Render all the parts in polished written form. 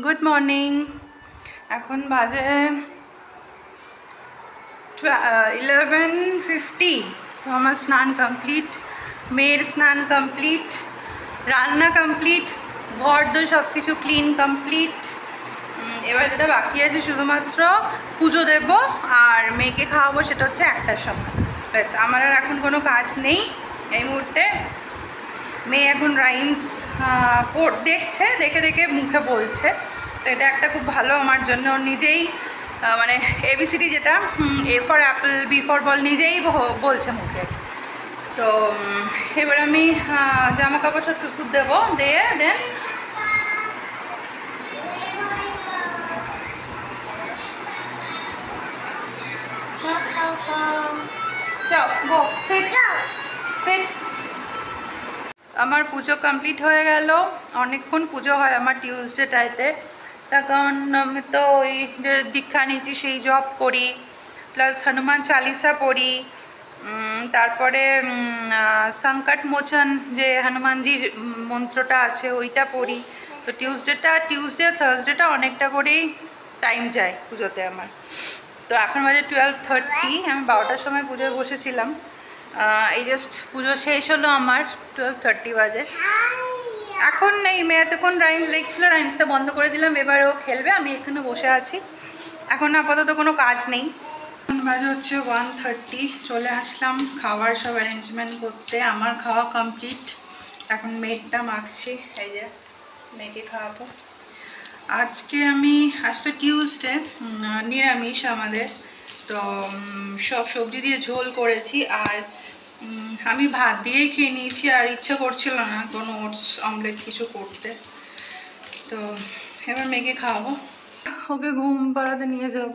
Good morning. এখন বাজে 11:50। তো আমার স্নান কমপ্লিট, মেয়ের স্নান কমপ্লিট, রান্না কমপ্লিট, ঘর দো সব কিছু ক্লিন কমপ্লিট। এবার যেটা বাকি আছে শুধুমাত্র পুজো দেব আর মেয়েকে খাওয়াবো, সেটা হচ্ছে 1টার সময়। ব্যাস, আমার আর এখন কোনো কাজ নেই এই মুহূর্তে। মেয়ে এখন রাইমস দেখছে, দেখে দেখে মুখে বলছে, তো এটা একটা খুব ভালো আমার জন্য। নিজেই মানে এবিসিডি যেটা A for apple, B for ball নিজেই বলছে মুখে। তো এবার আমি জামা কাপড় সব টুকুর দেবো, দিয়ে দেন আমার পুজো কমপ্লিট হয়ে গেল। অনেকক্ষণ পুজো হয় আমার টিউসডেটাইতে, তার কারণ আমি তো ওই যে দীক্ষা নিয়েছি সেই জব করি, প্লাস হনুমান চালিসা পড়ি, তারপরে সংকট মোচন যে হনুমানজির মন্ত্রটা আছে ওইটা পড়ি। তো টিউসডে থার্সডেটা অনেকটা করেই টাইম যায় পুজোতে আমার। তো এখন বাজে 12:30, আমি 12টার সময় পুজোয় বসেছিলাম। এই জাস্ট পুজো শেষ হলো আমার, 12:30 বাজে। এখন নেই, মেয়ে এতক্ষণ রাইমস দেখছিল, রাইমসটা বন্ধ করে দিলাম, এবার ও খেলবে, আমি এখানে বসে আছি। এখন আপাতত কোনো কাজ নেই। বাজে হচ্ছে 1:30, চলে আসলাম খাওয়ার সব অ্যারেঞ্জমেন্ট করতে। আমার খাওয়া কমপ্লিট, এখন মেয়েরটা মাখছি, এই যে মেয়েকে খাওয়াবো। আজ তো টিউসডে, নিরামিষ আমাদের। তো সব সবজি দিয়ে ঝোল করেছি, আর আমি ভাত দিয়েই খেয়ে নিয়েছি, আর ইচ্ছে করছিল না কোনো ওটস অমলেট কিছু করতে। তো এবার মেয়েকে খাওয়াবো, ওকে ঘুম পাড়াতে নিয়ে যাব।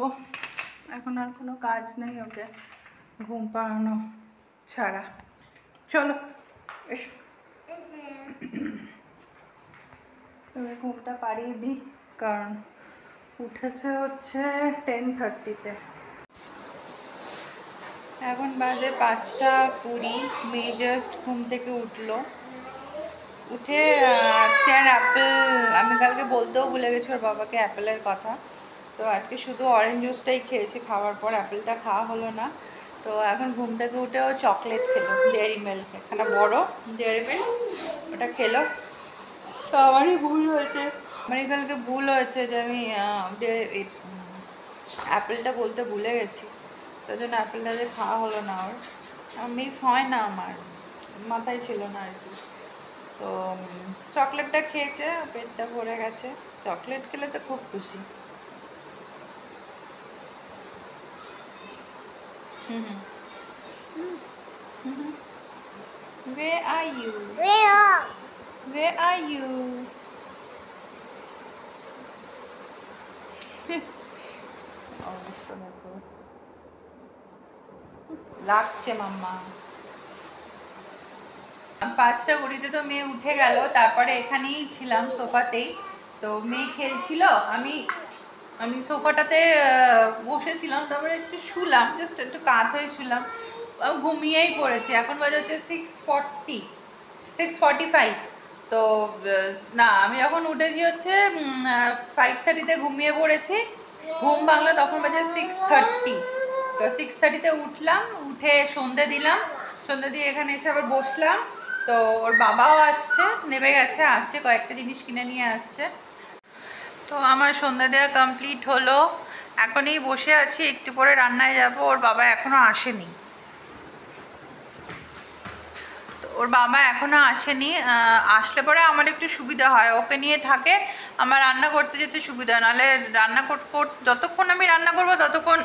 এখন আর কোনো কাজ নেই, ওকে ঘুম পাড়ানো ছাড়া। চলো এসো, তবে ঘুমটা পাড়িয়ে দিই, কারণ উঠেছে হচ্ছে 10:30-তে। এখন বাজে 5:20, মেয়ে জাস্ট ঘুম থেকে উঠলো। উঠে আজকে আর অ্যাপেল, আমি কালকে বলতেও ভুলে গেছি ওর বাবাকে অ্যাপেলের কথা, তো আজকে শুধু অরেঞ্জ জুসটাই খেয়েছি, খাওয়ার পর অ্যাপেলটা খাওয়া হলো না। তো এখন ঘুম থেকে উঠেও চকলেট খেলো, ডেয়ারি মিল্ক, এখানে বড় ডেয়ারি মিল্ক, ওটা খেলো। তো আমারই ভুল হয়েছে, কালকে ভুল হয়েছে যে আমি অ্যাপেলটা বলতে ভুলে গেছি, তার জন্য অ্যাপেলটা যে খাওয়া হলো না। ওর মিস হয় না, আমার মাথায় ছিল না আর কি। তো চকলেটটা খেয়েছে, পেটটা ভরে গেছে, চকলেট খেলে তো খুব খুশি। Where are you? Where are you? অবস্থা দেখো, লাগছে মাম্মা। 5:20 তো মেয়ে উঠে গেল, তারপরে এখানেই ছিলাম সোফাতেই। তো মেয়ে খেলছিল, আমি সোফাটাতে বসেছিলাম, তারপরে একটু শুলাম, জাস্ট একটু কাত হয়ে শুলাম, ঘুমিয়েই পড়েছি। এখন বাজে হচ্ছে 6:45। তো না, আমি যখন উঠেছি হচ্ছে 5:30-তে ঘুমিয়ে পড়েছি, ঘুম ভাঙলো তখন বাজে 6:30। তো 6:30-তে উঠলাম, উঠে সন্ধে দিলাম, সন্ধে দিয়ে এখানে এসে আবার বসলাম। তো ওর বাবাও আসছে, নেমে গেছে, আসছে, কয়েকটা জিনিস কিনে নিয়ে আসছে। তো আমার সন্ধ্যা দেওয়া কমপ্লিট হলো, এখনই বসে আছি, একটু পরে রান্নায় যাব। ওর বাবা এখনও আসেনি, ওর বাবা এখনও আসেনি। আসলে পরে আমার একটু সুবিধা হয়, ওকে নিয়ে থাকে, আমার রান্না করতে যেতে সুবিধা হয়। নাহলে রান্না যতক্ষণ আমি রান্না করবো ততক্ষণ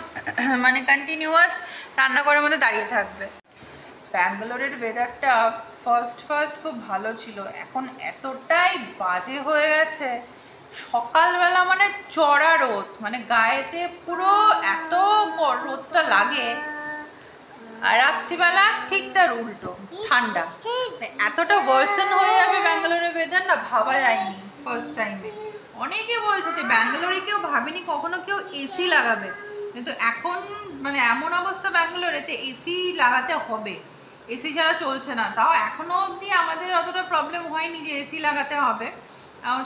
মানে কন্টিনিউয়াস রান্নাঘরের মধ্যে দাঁড়িয়ে থাকবে। ব্যাঙ্গালোরের ওয়েদারটা ফার্স্ট খুব ভালো ছিল, এখন এতটাই বাজে হয়ে গেছে। সকালবেলা মানে চড়া রোদ, মানে গায়েতে পুরো এত রোদটা লাগে, আর রাত্রিবেলা ঠিক তার উল্টো ঠান্ডা। এতটা ওয়ার্সেন হয়ে যাবে ব্যাঙ্গালোরের ওয়েদার না, ভাবা যায়নি ফার্স্ট টাইমে। অনেকে বলছে যে ব্যাঙ্গালোরে কেউ ভাবেনি কখনো কেউ এসি লাগাবে, কিন্তু এখন মানে এমন অবস্থা ব্যাঙ্গালোরেতে এসি লাগাতে হবে, এসি ছাড়া চলছে না। তাও এখনো অবধি আমাদের অতটা প্রবলেম হয়নি যে এসি লাগাতে হবে।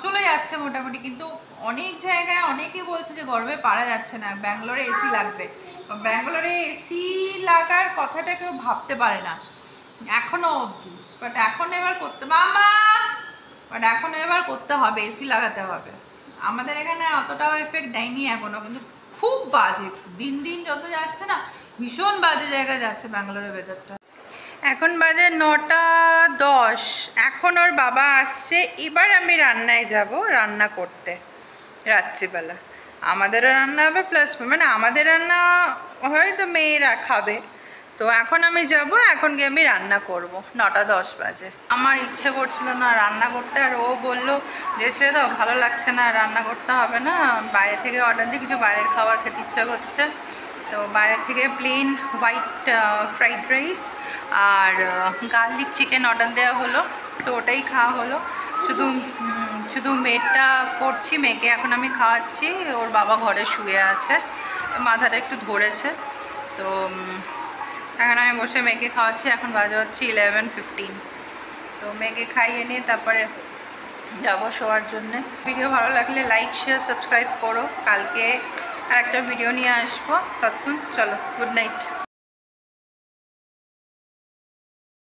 চলে যাচ্ছে মোটামুটি, কিন্তু অনেক জায়গায় অনেকেই বলছে যে গরমে পারা যাচ্ছে না, ব্যাঙ্গালোরে এসি লাগবে। ব্যাঙ্গালোরে এসি লাগার কথাটা কেউ ভাবতে পারে না এখনো অবধি, বাট এখন এবার করতে বাট এখন এবার করতে হবে, এসি লাগাতে হবে। আমাদের এখানে অতটাও এফেক্ট দেয়নি এখনো, কিন্তু খুব বাজে, দিন দিন যত যাচ্ছে না ভীষণ বাজে জায়গায় যাচ্ছে ব্যাঙ্গালোরের ওয়েদারটা। এখন বাজে 9:10, এখন ওর বাবা আসছে, এবার আমি রান্নায় যাব রান্না করতে রাত্রিবেলা। আমাদেরও রান্না হবে প্লাস মানে আমাদের রান্না হয়তো মেয়েরা খাবে, তো এখন আমি যাব, এখন গিয়ে আমি রান্না করব। 9:10 বাজে। আমার ইচ্ছে করছিল না রান্না করতে, আর ও বললো যে ছেড়ে দাও, ভালো লাগছে না, রান্না করতে হবে না, বাইরে থেকে অর্ডার দিয়ে কিছু বাইরের খাবার খেতে ইচ্ছা করছে। তো বাইরে থেকে প্লেন হোয়াইট ফ্রাইড রাইস আর গার্লিক চিকেন অর্ডার দেওয়া হলো, তো ওটাই খাওয়া হলো। শুধু মেয়েটা করছি, মেয়েকে এখন আমি খাওয়াচ্ছি, ওর বাবা ঘরে শুয়ে আছে, মাথাটা একটু ধরেছে, তো এখন আমি বসে মেয়েকে খাওয়াচ্ছি। এখন বাজে হচ্ছে 11:15, তো মেয়েকে খাইয়ে নিয়ে তারপরে যাবো শোয়ার জন্যে। ভিডিও ভালো লাগলে লাইক শেয়ার সাবস্ক্রাইব করো, কালকে আরেকটা ভিডিও নিয়ে আসবো, ততক্ষণ চলো, গুড নাইট।